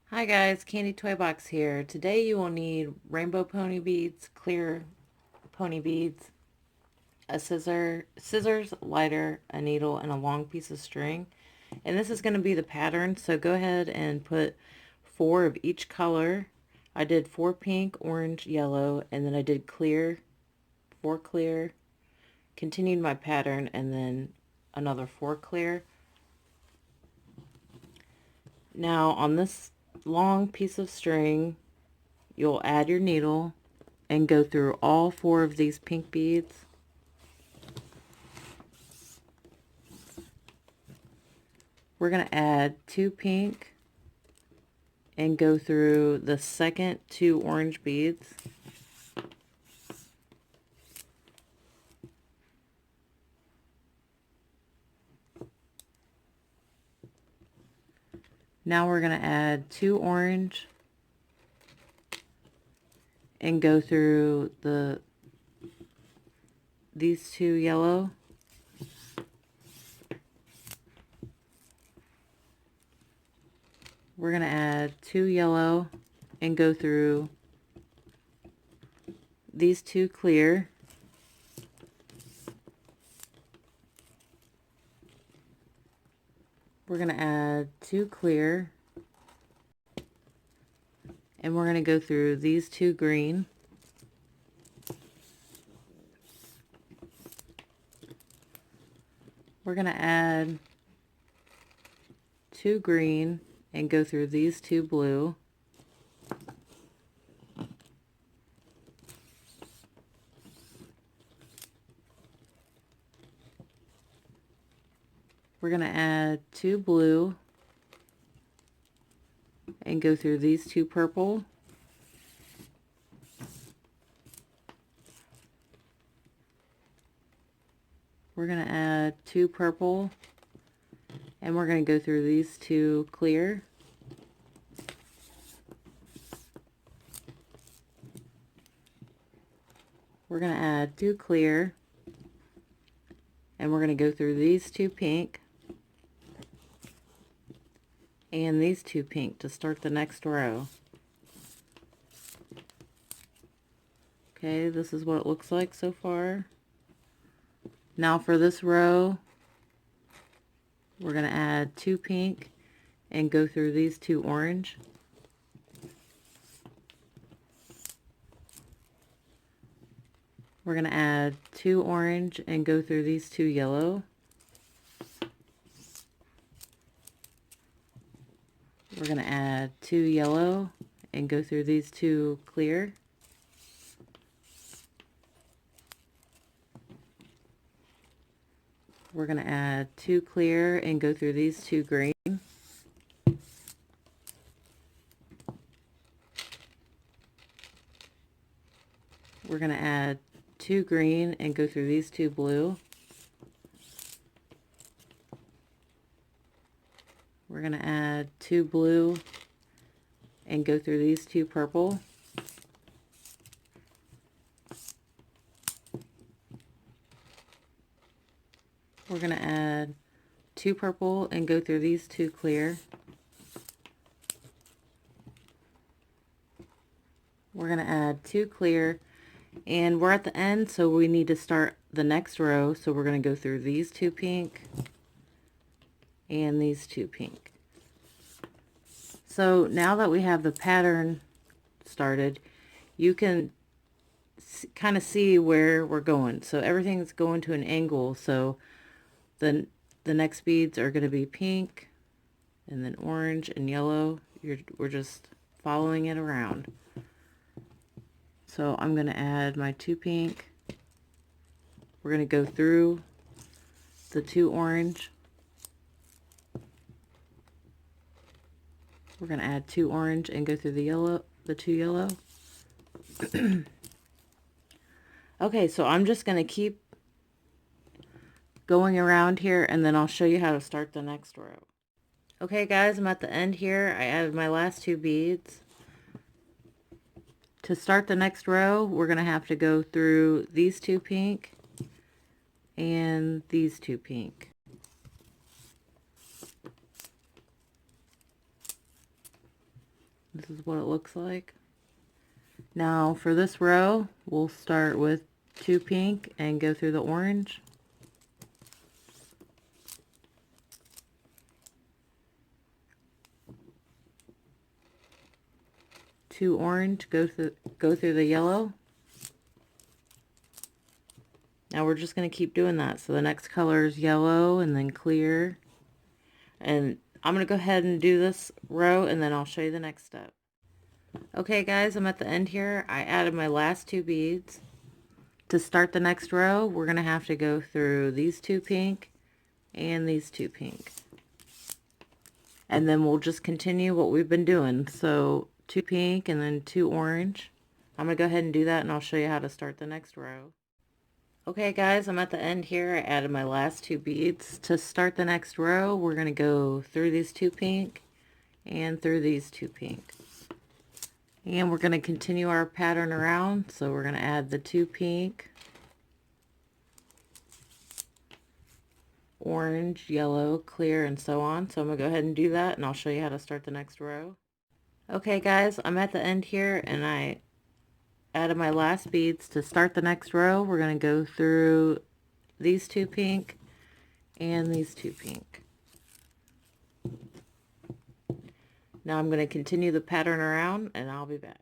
Hi guys, Candy Toy Box here. Today you will need rainbow pony beads, clear pony beads, a scissors, lighter, a needle, and a long piece of string. And this is going to be the pattern, so go ahead and put 4 of each color. I did 4 pink, orange, yellow, and then I did clear, 4 clear, continued my pattern, and then another 4 clear. Now on this long piece of string, you'll add your needle and go through all 4 of these pink beads. We're going to add 2 pink and go through the second 2 orange beads. Now we're going to add 2 orange and go through these 2 yellow. We're going to add 2 yellow and go through these 2 clear. We're going to add 2 clear and we're going to go through these 2 green. We're going to add 2 green and go through these 2 blue. We're going to add 2 blue and go through these 2 purple. We're going to add 2 purple and we're going to go through these 2 clear. We're going to add 2 clear and we're going to go through these 2 pink and these 2 pink to start the next row. Okay, this is what it looks like so far. Now for this row, we're going to add 2 pink and go through these 2 orange. We're going to add 2 orange and go through these 2 yellow. We're going to add 2 yellow and go through these 2 clear. We're going to add 2 clear and go through these 2 green. We're going to add 2 green and go through these 2 blue. We're going to add 2 blue and go through these 2 purple. We're going to add 2 purple and go through these 2 clear. We're going to add 2 clear and we're at the end, so we need to start the next row, so we're going to go through these 2 pink and these 2 pink. So now that we have the pattern started, you can kind of see where we're going. So everything's going to an angle, so the next beads are going to be pink and then orange and yellow. We're just following it around. So I'm going to add my 2 pink. We're going to go through the 2 orange. We're going to add 2 orange and go through the 2 yellow. Okay, so I'm just going to keep going around here and then I'll show you how to start the next row. Okay guys, I'm at the end here. I added my last 2 beads. To start the next row, we're going to have to go through these 2 pink and these 2 pink. what it looks like. Now for this row, we'll start with 2 pink and go through the orange. Two orange, go through the yellow. Now we're just going to keep doing that. So the next color is yellow and then clear. And I'm going to go ahead and do this row and then I'll show you the next step. Okay guys, I'm at the end here. I added my last 2 beads. To start the next row, we're going to have to go through these 2 pink and these 2 pink. And then we'll just continue what we've been doing. So 2 pink and then 2 orange. I'm going to go ahead and do that and I'll show you how to start the next row. Okay guys, I'm at the end here. I added my last 2 beads. To start the next row, we're going to go through these 2 pink and through these 2 pink. And we're going to continue our pattern around. So we're going to add the 2 pink, orange, yellow, clear, and so on. So I'm going to go ahead and do that and I'll show you how to start the next row. Okay guys, I'm at the end here and I added my last beads. To start the next row, we're going to go through these 2 pink and these 2 pink. Now I'm going to continue the pattern around and I'll be back.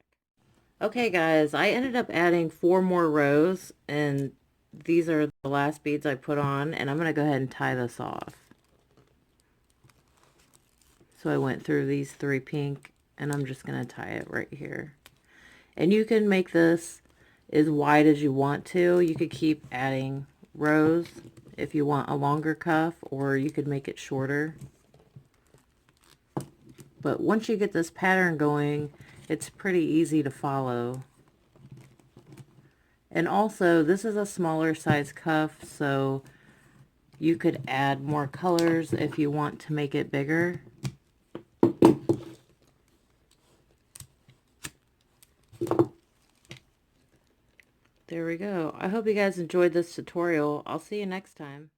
Okay guys, I ended up adding 4 more rows and these are the last beads I put on, and I'm going to go ahead and tie this off. So I went through these 3 pink and I'm just going to tie it right here. And you can make this as wide as you want to. You could keep adding rows if you want a longer cuff, or you could make it shorter. But once you get this pattern going, it's pretty easy to follow. And also, this is a smaller size cuff, so you could add more colors if you want to make it bigger. There we go. I hope you guys enjoyed this tutorial. I'll see you next time.